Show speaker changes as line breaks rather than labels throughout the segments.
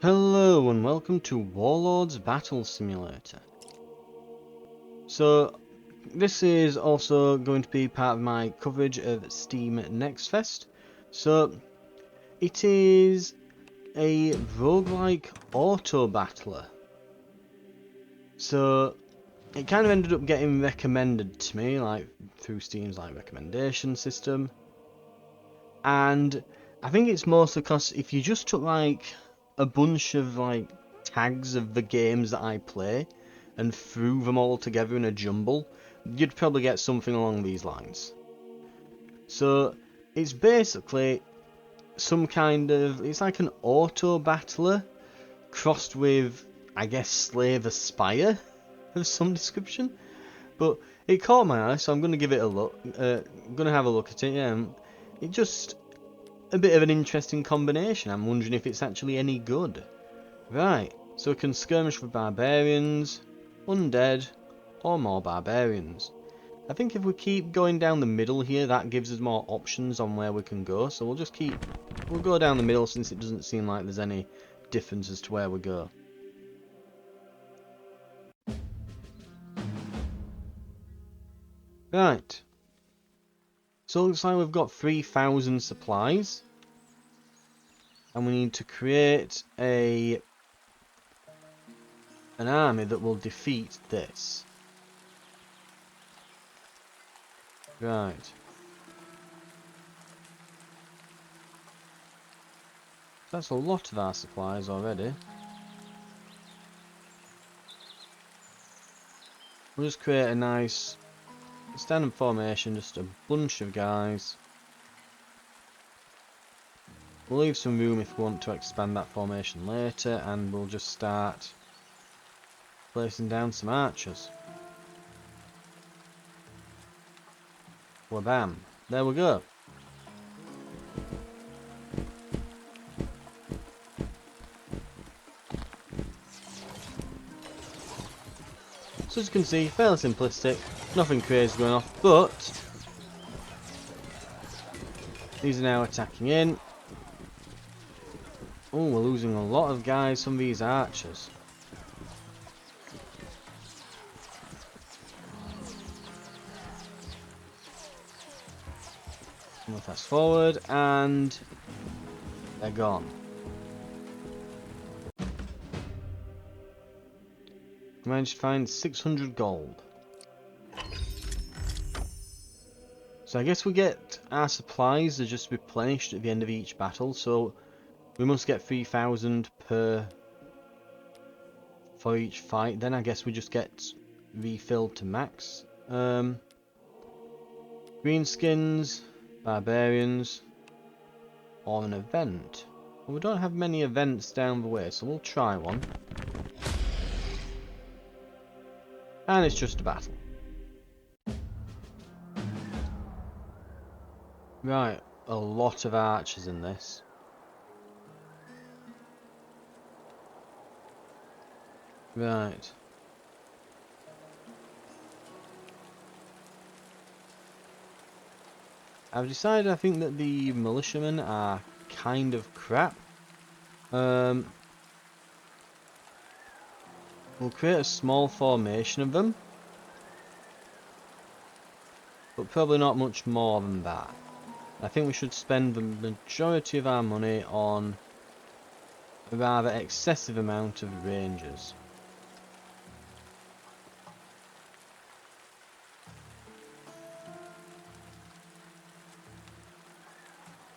Hello and welcome to Warlords Battle Simulator. So, this is also going to be part of my coverage of Steam Next Fest. So, it is a roguelike auto-battler. So, it kind of ended up getting recommended to me, like, through Steam's recommendation system. And I think it's mostly because if you just took a bunch of tags of the games that I play and threw them all together in a jumble, you'd probably get something along these lines. So it's basically it's like an auto battler crossed with, I guess, Slave Aspire of some description. But it caught my eye, so I'm going to give it a look. I'm going to have a look at it. Yeah, it just a bit of an interesting combination. I'm wondering if it's actually any good. Right, so we can skirmish with barbarians, undead, or more barbarians. I think if we keep going down the middle here, that gives us more options on where we can go. So we'll go down the middle since it doesn't seem like there's any difference as to where we go. Right. So it looks like we've got 3,000 supplies. And we need to create an army that will defeat this. Right. That's a lot of our supplies already. We'll just create a nice standing formation, just a bunch of guys. We'll leave some room if we want to expand that formation later, and we'll just start placing down some archers. Well, bam. There we go. So as you can see, fairly simplistic, nothing crazy going off, but these are now attacking in. Oh, we're losing a lot of guys from these archers. We'll fast forward, and they're gone. Managed to find 600 gold. So I guess we get our supplies are just replenished at the end of each battle, so we must get 3,000 per for each fight. Then I guess we just get refilled to max. Greenskins, barbarians, or an event. Well, we don't have many events down the way, so we'll try one. And it's just a battle. Right, a lot of archers in this. Right. I've decided I think that the militiamen are kind of crap. We'll create a small formation of them. But probably not much more than that. I think we should spend the majority of our money on a rather excessive amount of rangers.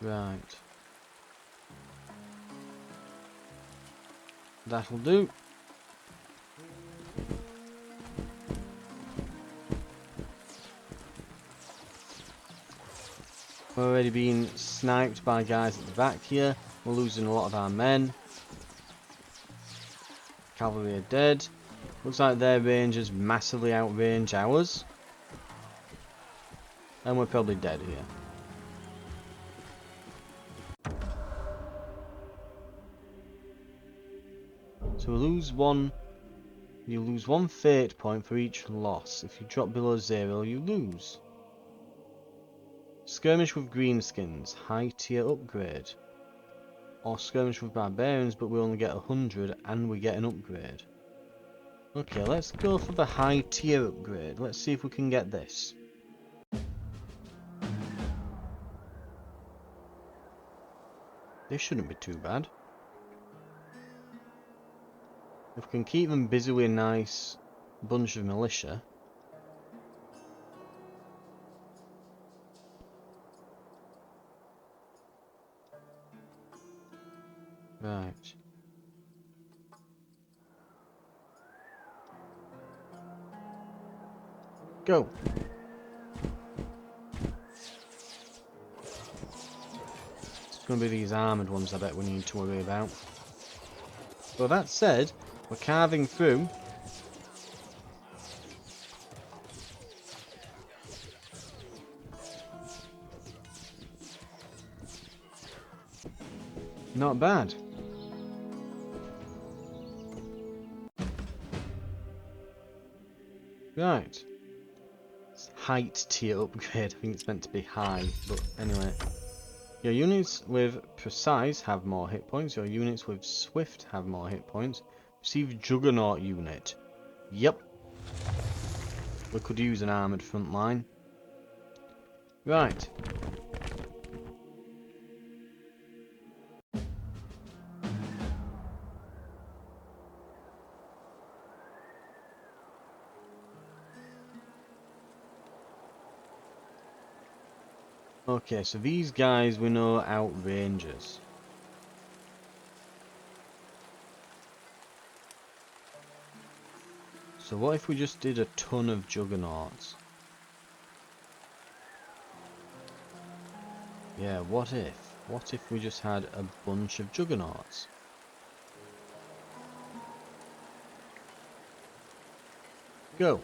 Right. That'll do. We're already being sniped by guys at the back here. We're losing a lot of our men. Cavalry are dead. Looks like their rangers massively outrange ours. And we're probably dead here. So we lose one. You lose one fate point for each loss. If you drop below 0, you lose. Skirmish with greenskins. High tier upgrade. or skirmish with barbarians, but we only get 100 and we get an upgrade. Okay, let's go for the high tier upgrade. Let's see if we can get this. This shouldn't be too bad. If we can keep them busy with a nice bunch of militia. Right. Go. It's going to be these armoured ones I bet we need to worry about. But that said, we're carving through. Not bad. Right. It's height tier upgrade. I think it's meant to be high, but anyway. Your units with precise have more hit points. Your units with swift have more hit points. Receive juggernaut unit. Yep. We could use an armoured front line. Right. Okay, so these guys we know outrange us. So what if we just did a ton of juggernauts? Yeah, what if? What if we just had a bunch of juggernauts? Go.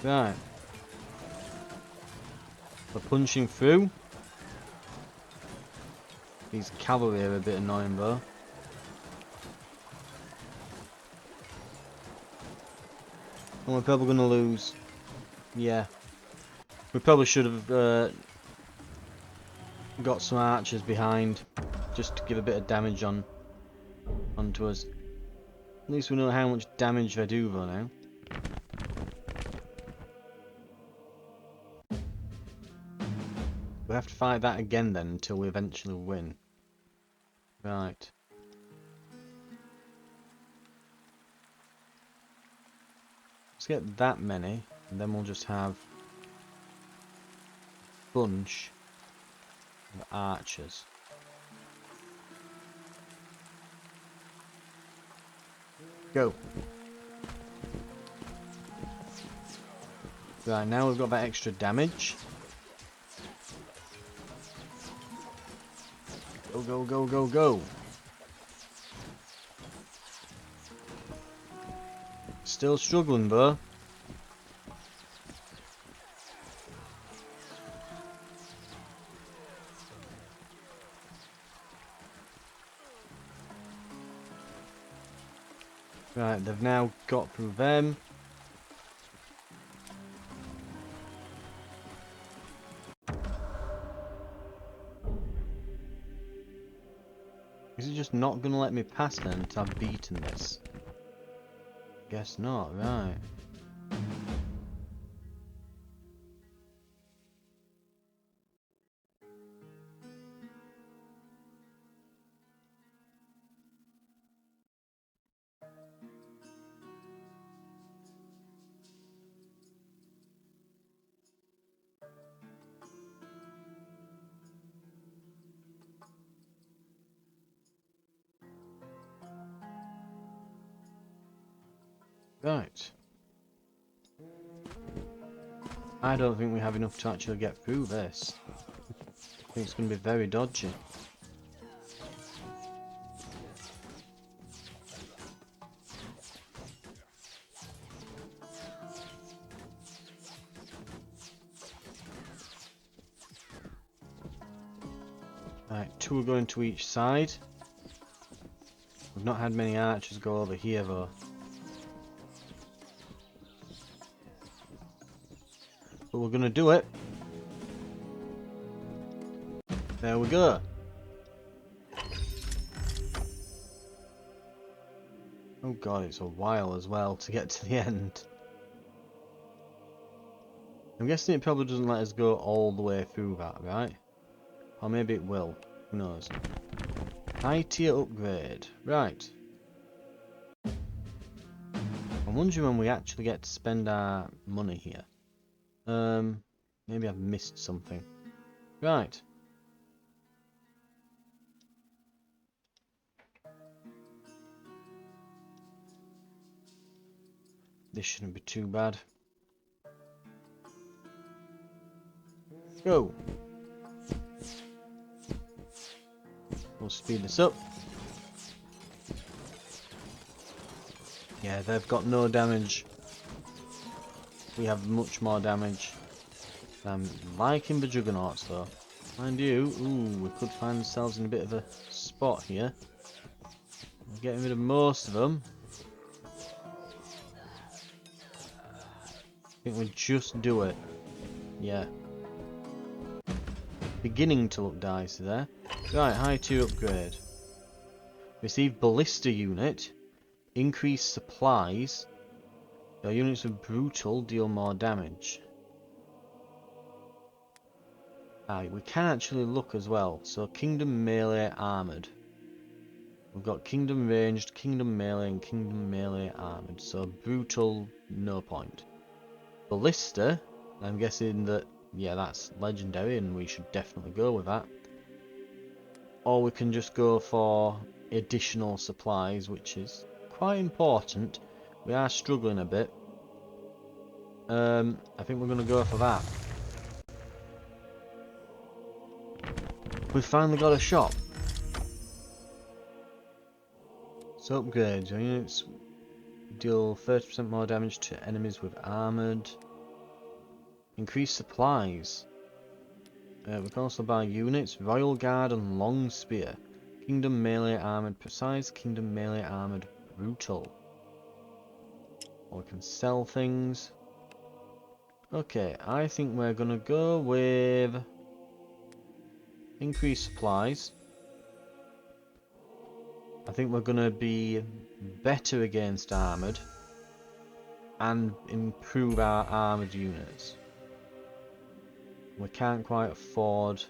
Right. We're punching through. These cavalry are a bit annoying though. And we're probably going to lose. Yeah. We probably should have got some archers behind. Just to give a bit of damage onto us. At least we know how much damage they do though now. We have to fight that again then until we eventually win. Right. Let's get that many, and then we'll just have a bunch of archers. Go. Right, now we've got that extra damage. Go, go, go, go, go. Still struggling though. Right, they've now got through them. Is it just not going to let me pass then until I've beaten this? Guess not, right. Right. I don't think we have enough to actually get through this. I think it's going to be very dodgy. Right, 2 are going to each side. We've not had many archers go over here though. we're gonna do it. There we go. Oh god, it's a while as well to get to the end. I'm guessing it probably doesn't let us go all the way through that, right? Or maybe it will. Who knows? High tier upgrade. Right. I'm wondering when we actually get to spend our money here. Maybe I've missed something. Right. This shouldn't be too bad. Go. We'll speed this up. Yeah, they've got no damage. We have much more damage. I'm liking the juggernauts though. Mind you, ooh, we could find ourselves in a bit of a spot here. We're getting rid of most of them. I think we just do it. Yeah. Beginning to look dicey there. Right, high 2 upgrade. Receive ballista unit. Increase supplies. Your units with brutal deal more damage. We can actually look as well. So kingdom melee armoured. We've got kingdom ranged, kingdom melee, and kingdom melee armoured. So brutal, no point. Ballista, I'm guessing that, yeah, that's legendary and we should definitely go with that. Or we can just go for additional supplies, which is quite important. We are struggling a bit. I think we're going to go for that. We've finally got a shop. So upgrades. Your units deal 30% more damage to enemies with armoured. Increase supplies. We can also buy units. Royal Guard and Long Spear. Kingdom melee armoured precise. Kingdom melee armoured brutal. Or we can sell things. Okay, I think we're gonna go with increased supplies. I think we're gonna be better against armoured and improve our armoured units. We can't quite afford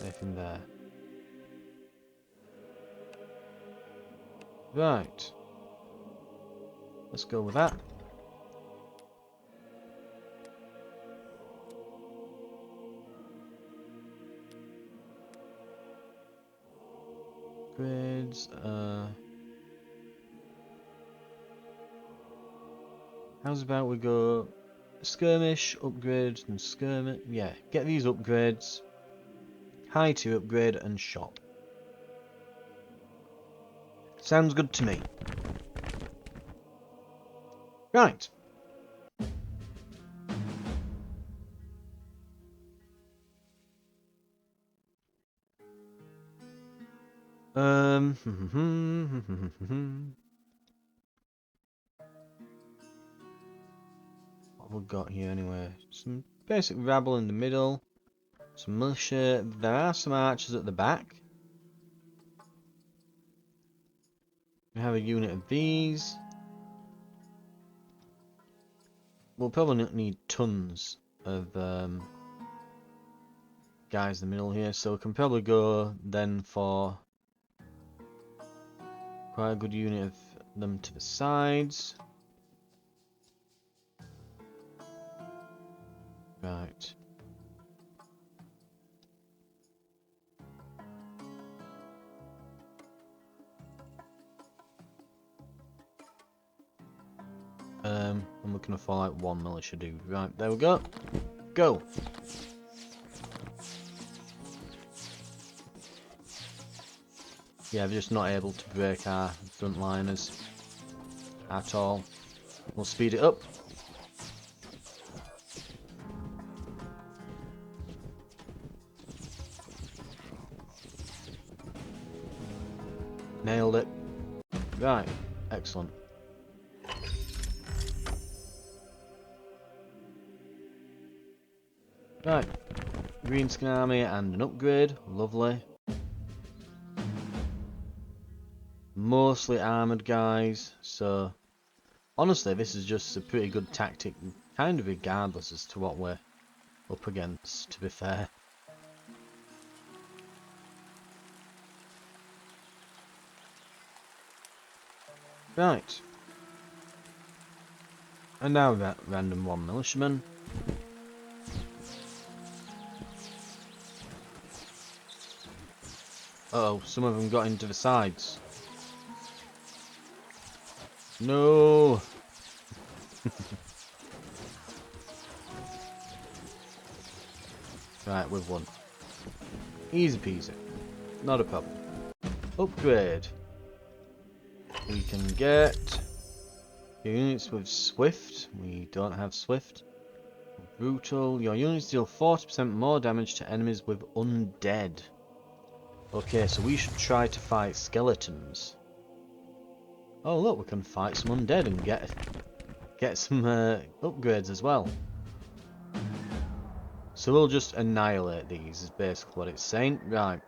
anything there. Right. Let's go with that. Upgrades, how's about we go skirmish, upgrade, and skirmish? Yeah, get these upgrades. High to upgrade and shop. Sounds good to me. Right. What have we got here anyway? Some basic rabble in the middle. Some militia. There are some archers at the back. We have a unit of these. We'll probably not need tons of guys in the middle here, so we can probably go then for quite a good unit of them to the sides. Right. And we can afford like one militia dude. Right, there we go. Go! Yeah, they're just not able to break our frontliners at all. We'll speed it up. Nailed it. Right, excellent. Green skin army and an upgrade. Lovely. Mostly armoured guys, so honestly this is just a pretty good tactic, kind of regardless as to what we're up against, to be fair. Right. And now that random one militiaman. Uh oh, some of them got into the sides. No! Right, we've won. Easy peasy. Not a problem. Upgrade. We can get units with Swift. We don't have Swift. Brutal. Your units deal 40% more damage to enemies with Undead. Okay, so we should try to fight skeletons. Oh look, we can fight some undead and get some upgrades as well. So we'll just annihilate these, is basically what it's saying. Right.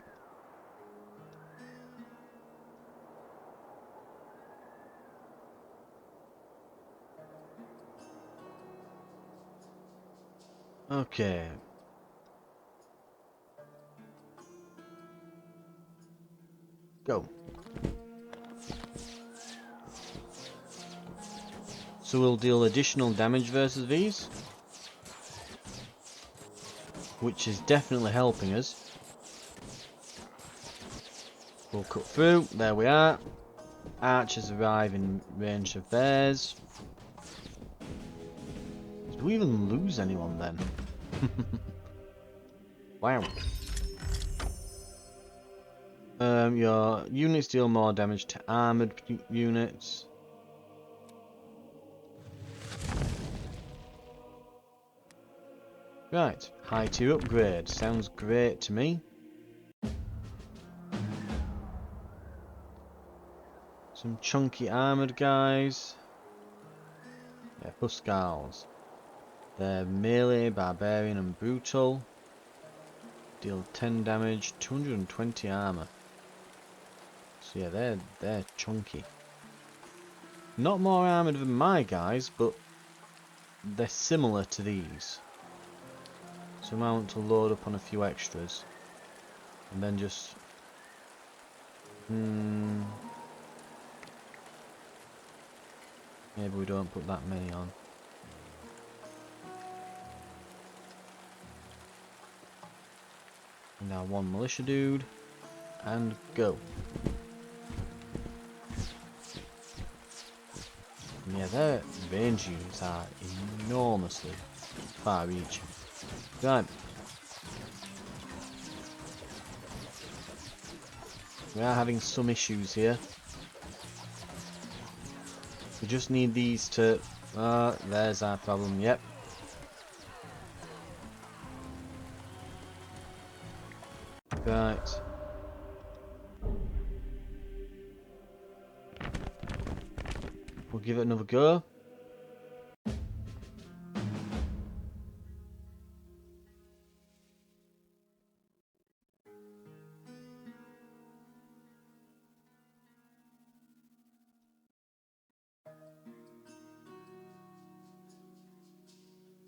Okay. Go. So we'll deal additional damage versus these, which is definitely helping us. We'll cut through. There we are. Archers arrive in range of theirs. Did we even lose anyone then? Wow. Your units deal more damage to armoured units. Right, high tier upgrade. Sounds great to me. Some chunky armoured guys. Yeah, Huskars. They're melee, barbarian and brutal. Deal 10 damage, 220 armour. So yeah, they're chunky. Not more armoured than my guys, but they're similar to these. So I might want to load up on a few extras. And then just... maybe we don't put that many on. And now one militia dude. And go. And yeah, their range units are enormously far-reaching. Right. We are having some issues here. We just need these to... there's our problem, yep. Right. We'll give it another go.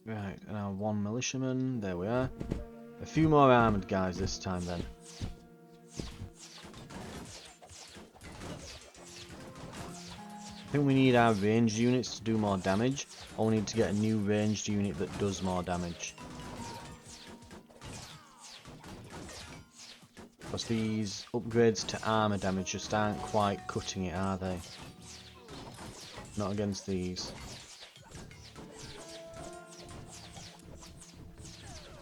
Right, now one militiaman, there we are. A few more armoured guys this time then. I think we need our ranged units to do more damage, or we need to get a new ranged unit that does more damage. Because these upgrades to armour damage just aren't quite cutting it, are they? Not against these.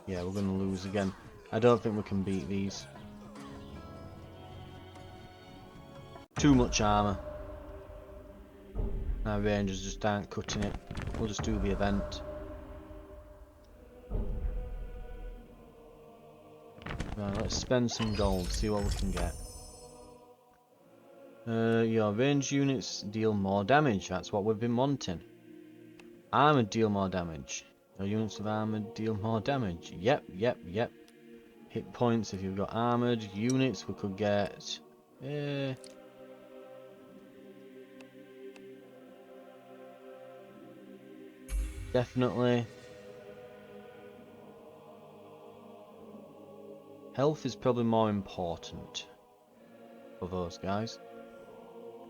Yeah, we're going to lose again. I don't think we can beat these. Too much armour. Our rangers just aren't cutting it. We'll just do the event. Right, let's spend some gold, see what we can get. Your range units deal more damage, that's what we've been wanting. Armoured deal more damage. Your units of armoured deal more damage. Yep. hit points if you've got armoured. Units we could get... definitely. Health is probably more important for those guys.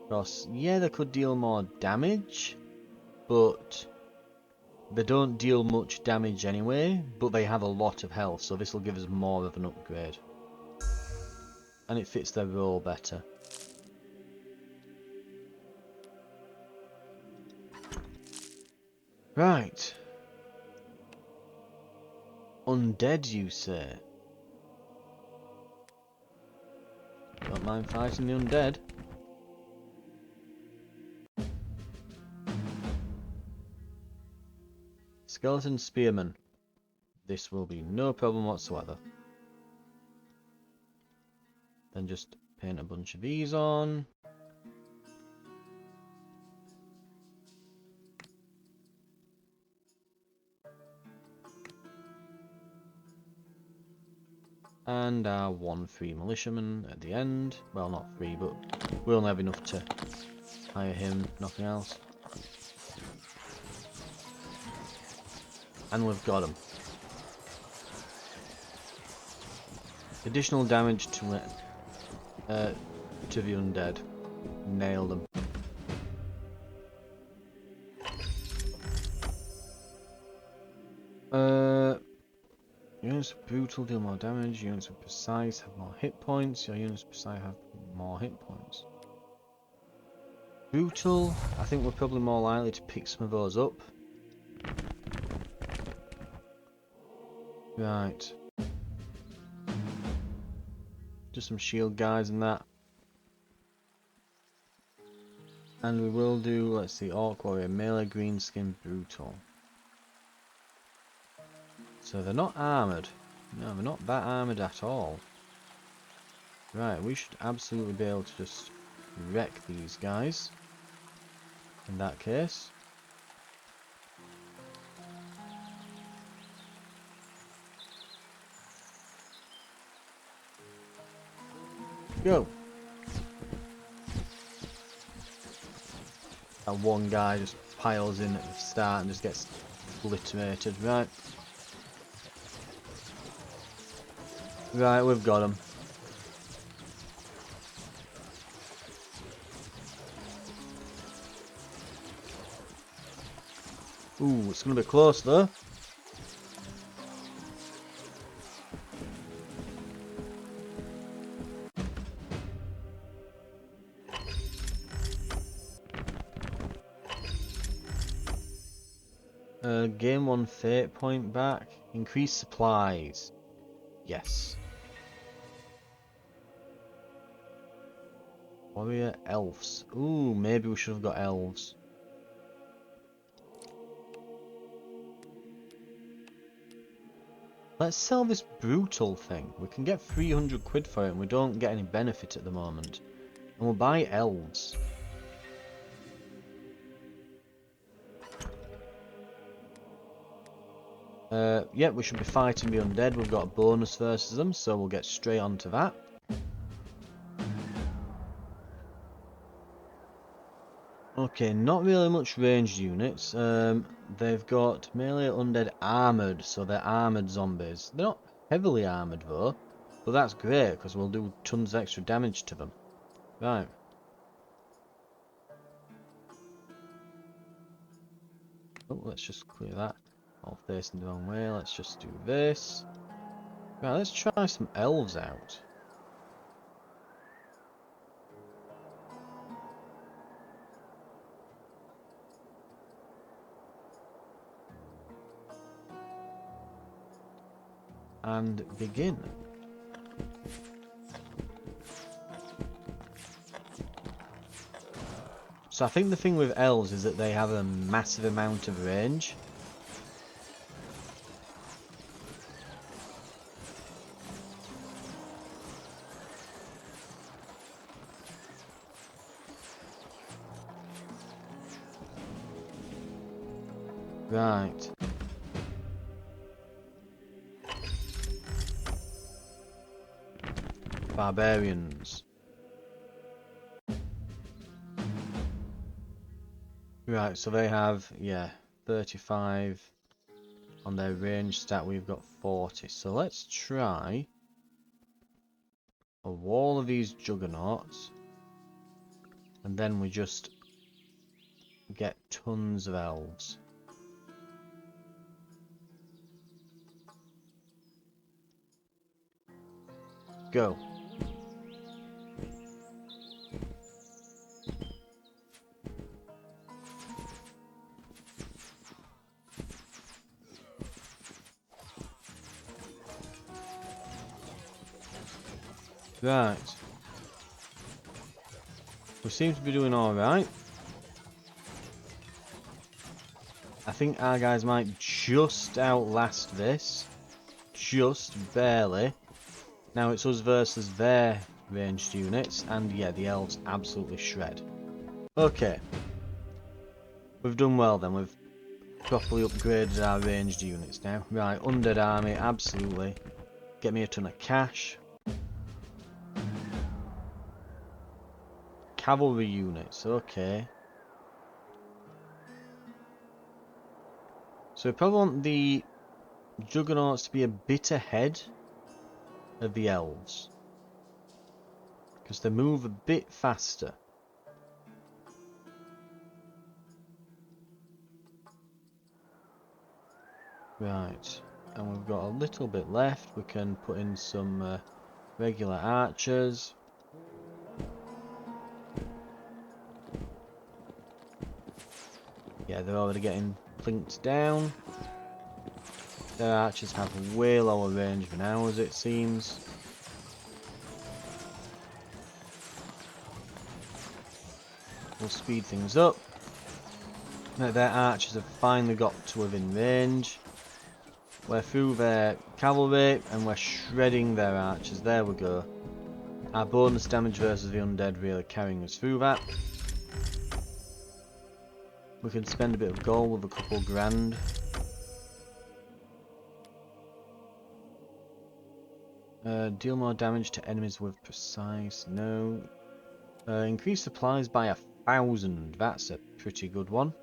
Because, yeah, they could deal more damage, but they don't deal much damage anyway, but they have a lot of health, so this will give us more of an upgrade. And it fits their role better. Right. Undead, you say? Don't mind fighting the undead. Skeleton Spearman. This will be no problem whatsoever. Then just paint a bunch of these on. And our 1 free militiaman at the end. Well, not free, but we only have enough to hire him, nothing else. And we've got him. Additional damage to the undead. Nailed them. Units with brutal deal more damage. Units with precise have more hit points. Your units with precise have more hit points. Brutal. I think we're probably more likely to pick some of those up. Right. Just some shield guys and that. And we will do, let's see, Orc Warrior, melee, green skin, brutal. So they're not armoured. No, they're not that armoured at all. Right, we should absolutely be able to just wreck these guys. In that case. Go! That one guy just piles in at the start and just gets obliterated. Right. Right, we've got him. Ooh, it's going to be close though. Gain 1 fate point back. Increase supplies. Yes. Warrior elves. Ooh, maybe we should have got elves. Let's sell this brutal thing. We can get 300 quid for it and we don't get any benefit at the moment. And we'll buy elves. Yeah, we should be fighting the undead. We've got a bonus versus them, so we'll get straight onto that. Okay, not really much ranged units. They've got melee undead armoured, so they're armoured zombies. They're not heavily armoured though, but that's great because we'll do tons of extra damage to them. Right. Oh, let's just clear that. All facing the wrong way. Let's just do this. Right, let's try some elves out. And begin. So I think the thing with elves is that they have a massive amount of range. Right. barbarians. Right, so they have, yeah, 35 on their range stat. We've got 40. So let's try a wall of these juggernauts. And then we just get tons of elves. Go. Right. We seem to be doing alright. I think our guys might just outlast this. Just barely. Now it's us versus their ranged units. And yeah, the elves absolutely shred. Okay. We've done well then. We've properly upgraded our ranged units now. Right, undead army, absolutely. Get me a ton of cash. Cavalry units, okay. So we probably want the juggernauts to be a bit ahead of the elves. Because they move a bit faster. Right, and we've got a little bit left. We can put in some regular archers. Yeah, they're already getting plinked down. Their archers have way lower range than ours, it seems. We'll speed things up. Now their archers have finally got to within range. We're through their cavalry and we're shredding their archers. There we go. Our bonus damage versus the undead really carrying us through that. We can spend a bit of gold with a couple grand. Deal more damage to enemies with precise. No. Increase supplies by 1,000. That's a pretty good one.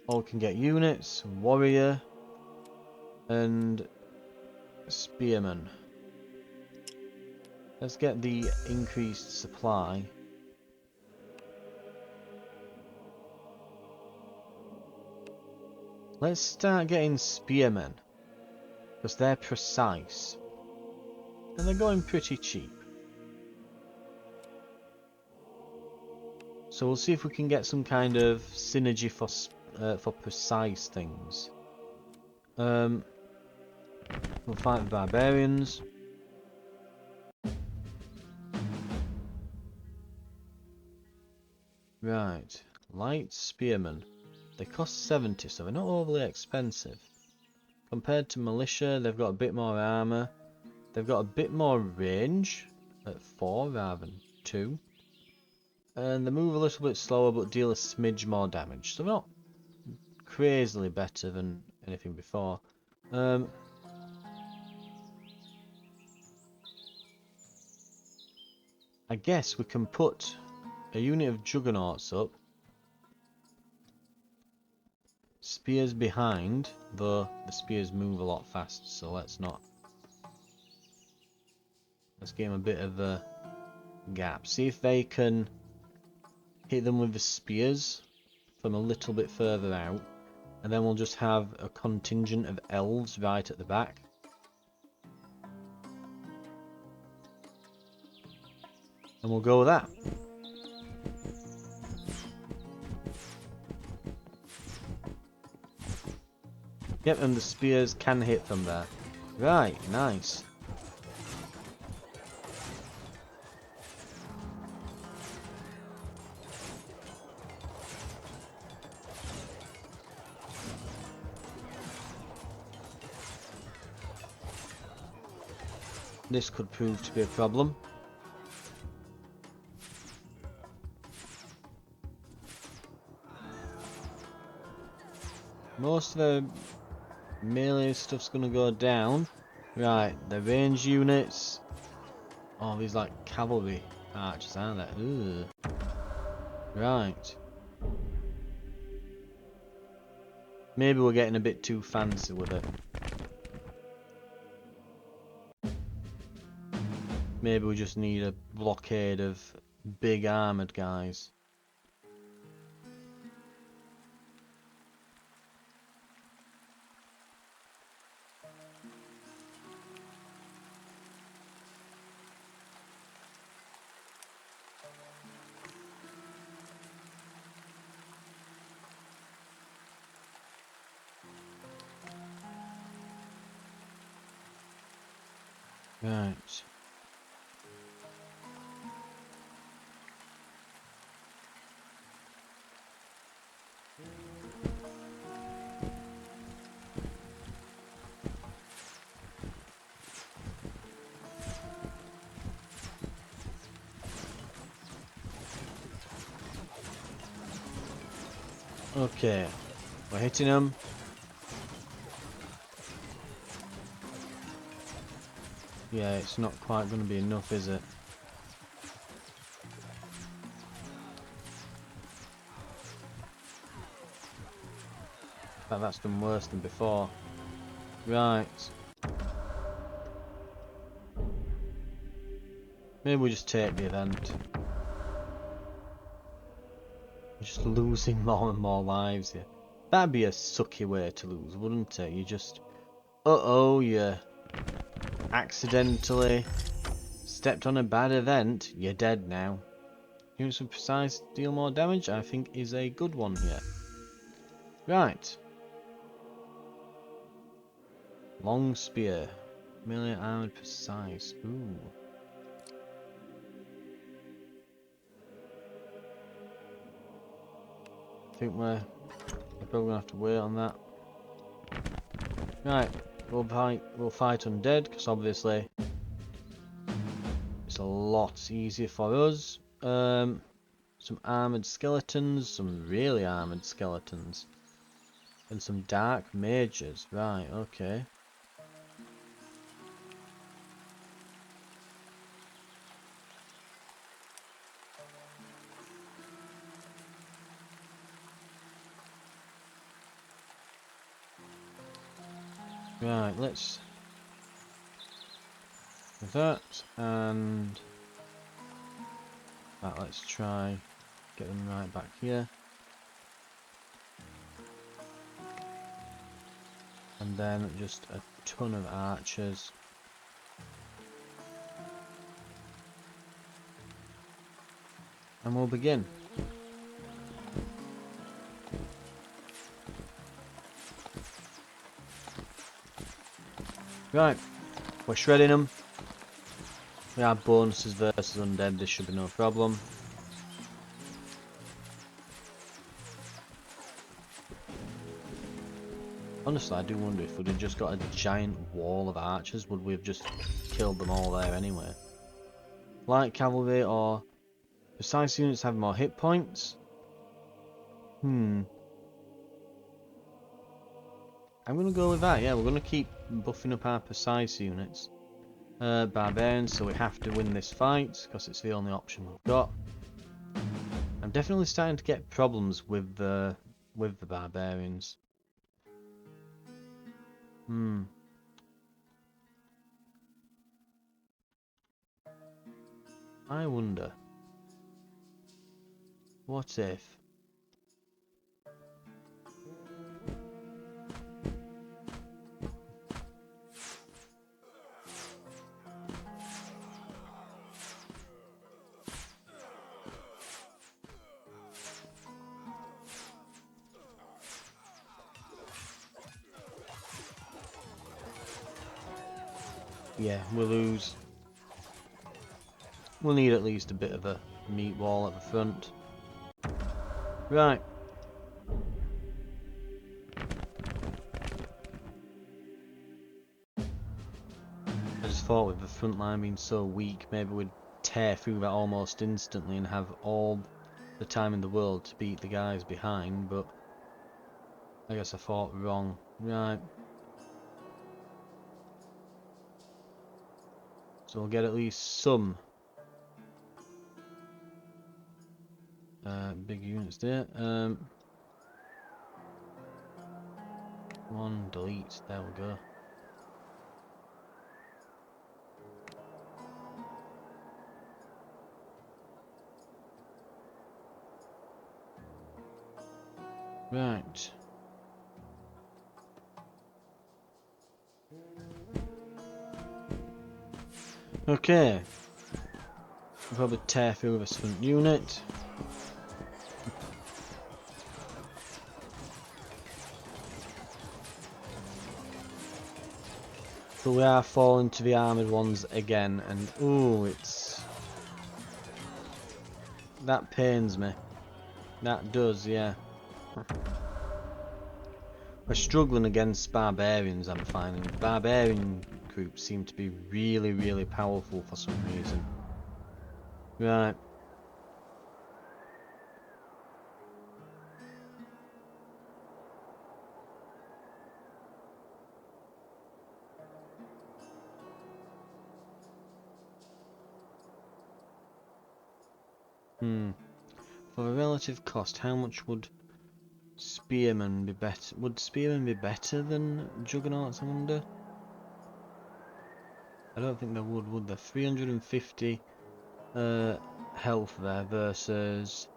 All can get units, warrior, and spearman. Let's get the increased supply. Let's start getting spearmen, because they're precise. And they're going pretty cheap. So we'll see if we can get some kind of synergy for precise things. We'll fight the barbarians. Right, light spearmen. They cost 70, so they're not overly expensive. Compared to militia, they've got a bit more armor. They've got a bit more range at 4 rather than 2. And they move a little bit slower but deal a smidge more damage. So they're not crazily better than anything before. I guess we can put a unit of juggernauts up. Spears behind, though the spears move a lot faster, so let's not. Let's give them a bit of a gap. See if they can hit them with the spears from a little bit further out. And then we'll just have a contingent of elves right at the back. And we'll go with that. Yep, and the spears can hit them there. Right, nice. This could prove to be a problem. Most of the melee stuff's gonna go down. Right, the range units. Oh, these like cavalry archers, aren't they? Ugh. Right. Maybe we're getting a bit too fancy with it. Maybe we just need a blockade of big armoured guys. Right. Okay. We're hitting them. Yeah, it's not quite going to be enough, is it? In fact, that's done worse than before. Right. Maybe we just take the event. We're just losing more and more lives here. That'd be a sucky way to lose, wouldn't it? You just... Uh-oh, you accidentally stepped on a bad event. You're dead now. Units with precise deal more damage, I think, is a good one here. Right. Long spear. Melee armored precise. Ooh. I think we're probably gonna have to wait on that. Right. We'll fight undead, because obviously it's a lot easier for us. Some armoured skeletons, some really armoured skeletons. And some dark mages. Right, okay. Right, let's do that, and right, let's try get them right back here. And then just a ton of archers. And we'll begin. Right, we're shredding them. We have bonuses versus undead, this should be no problem. Honestly, I do wonder if we'd have just got a giant wall of archers, would we have just killed them all there anyway? Light cavalry or precise units have more hit points? I'm gonna go with that, yeah, we're gonna keep buffing up our precise units. Barbarians, so we have to win this fight, because it's the only option we've got. I'm definitely starting to get problems with the barbarians. I wonder, what if... Yeah, we'll lose. We'll need at least a bit of a meat wall at the front. Right. I just thought with the front line being so weak, maybe we'd tear through that almost instantly and have all the time in the world to beat the guys behind, but I guess I thought wrong. Right. So we'll get at least some big units there. One, delete, there we go. Right. Okay. We'll probably tear through this front unit. But we are falling to the armoured ones again, and ooh, that pains me. That does, yeah. We're struggling against barbarians, I'm finding. Barbarian groups seem to be really, really powerful for some reason. Right. For a relative cost, how much would spearmen be better? Would spearmen be better than juggernauts, I wonder? I don't think they would they? 350 health there versus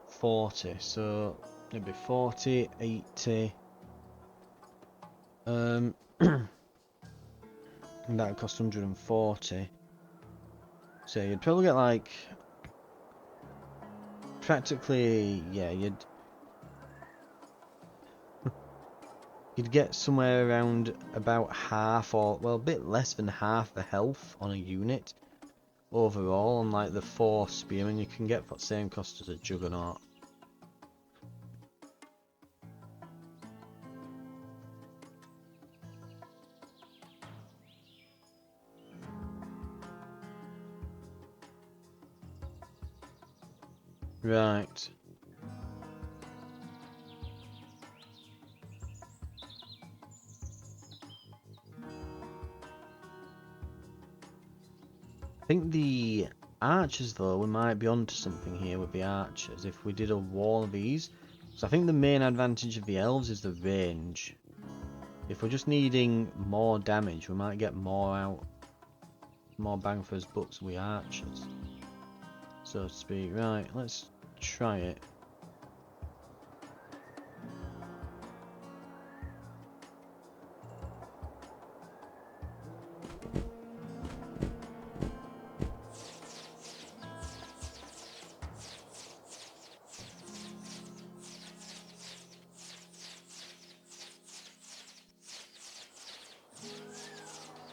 40, so it'd be 40, 80. And that would cost 140. So you'd probably get like practically, yeah, you'd get somewhere around about half, or well, a bit less than half the health on a unit overall on like the 4 spearmen you can get for the same cost as a juggernaut. Right. I think the archers, though, we might be onto something here with the archers if we did a wall of these. So I think the main advantage of the elves is the range. If we're just needing more damage, we might get more bang for his bucks with archers, so to speak. Right, let's try it.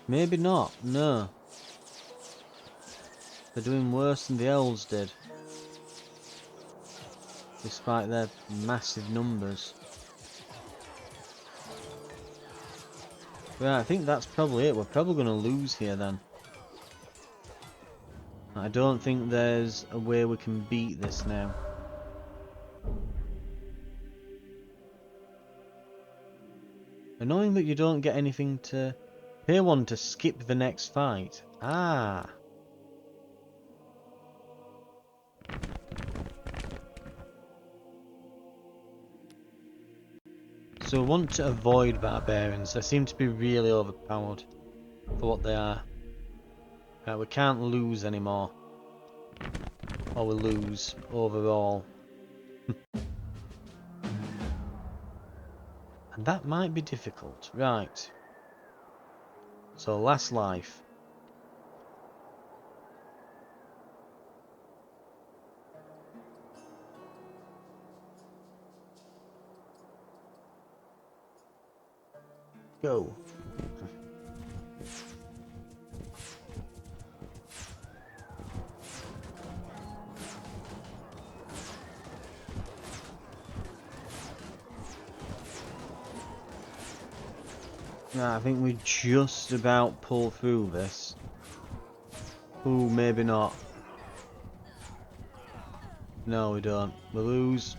Maybe not, no. They're doing worse than the elves did, despite their massive numbers. Right, I think that's probably it. We're probably going to lose here then. I don't think there's a way we can beat this now. Annoying that you don't get anything to... Pay one to skip the next fight. Ah. So we want to avoid barbarians. They seem to be really overpowered for what they are. Right, we can't lose anymore. Or we lose overall. And that might be difficult. Right. So last life. Go. Right, I think we just about pull through this. Ooh, maybe not. No, we don't. We lose.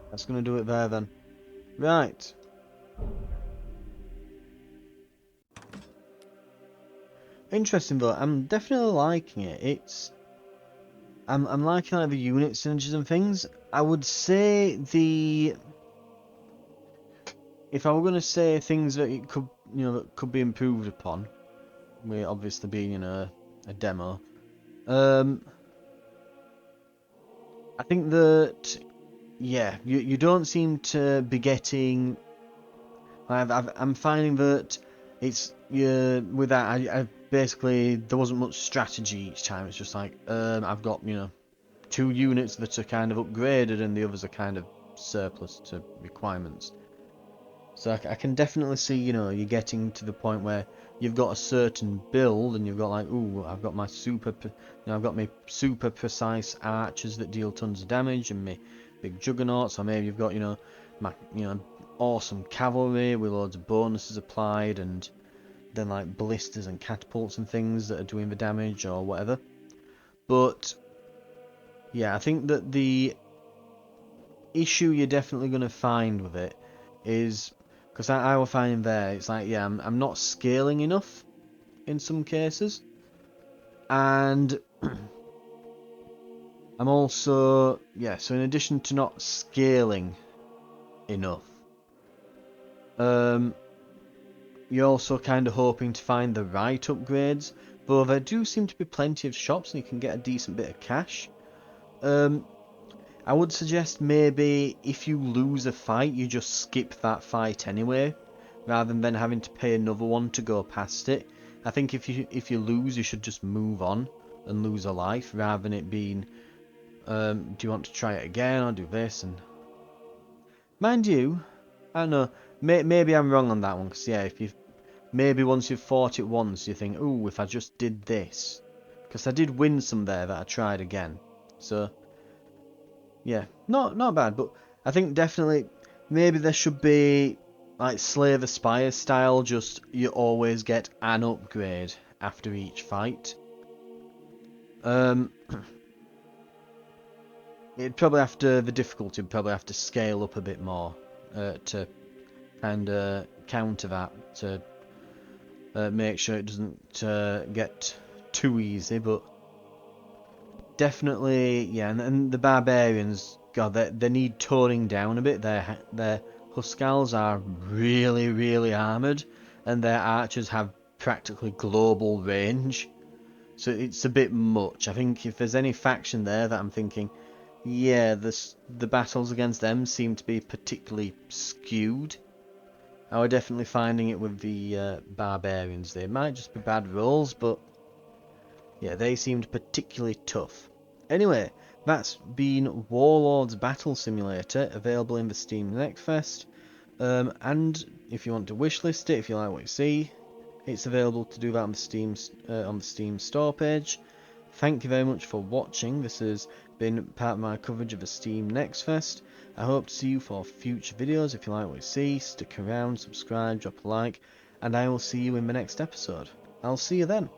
That's gonna do it there then. Right. Interesting though. I'm definitely liking it. I'm liking like the unit synergies and things. I would say if I were gonna say things that it could that could be improved upon, we obviously being in a demo. I think that yeah, you don't seem to be getting. I'm finding that it's with that I basically there wasn't much strategy each time. It's just like I've got two units that are kind of upgraded and the others are kind of surplus to requirements. So I can definitely see you're getting to the point where you've got a certain build and you've got like I've got my I've got my super precise archers that deal tons of damage and my big juggernauts, or maybe you've got my awesome cavalry with loads of bonuses applied and then like blisters and catapults and things that are doing the damage or whatever. But yeah, I think that the issue you're definitely going to find with it is because I will find there it's like yeah I'm not scaling enough in some cases, and I'm also so in addition to not scaling enough, you're also kind of hoping to find the right upgrades, though there do seem to be plenty of shops and you can get a decent bit of cash. I would suggest maybe if you lose a fight, you just skip that fight anyway, rather than having to pay another one to go past it. I think if you lose, you should just move on and lose a life, rather than it being, do you want to try it again or do this? And mind you, I don't know, maybe I'm wrong on that one, because yeah, if you maybe once you've fought it once, you think, oh, if I just did this, because I did win some there that I tried again, so. Yeah, not bad, but I think definitely maybe there should be like Slay the Spire style, just you always get an upgrade after each fight. It'd probably have to the difficulty would probably have to scale up a bit more to kind of counter that to make sure it doesn't get too easy, but definitely, yeah, and the barbarians, God, they need toning down a bit. Their Huskals are really, really armoured, and their archers have practically global range. So it's a bit much. I think if there's any faction there that I'm thinking, yeah, the battles against them seem to be particularly skewed. I was definitely finding it with the barbarians. They might just be bad rolls, but yeah, they seemed particularly tough. Anyway, that's been Warlords Battle Simulator, available in the Steam Next Fest. And if you want to wishlist it, if you like what you see, it's available to do that on the Steam store page. Thank you very much for watching. This has been part of my coverage of the Steam Next Fest. I hope to see you for future videos. If you like what you see, stick around, subscribe, drop a like, and I will see you in the next episode. I'll see you then.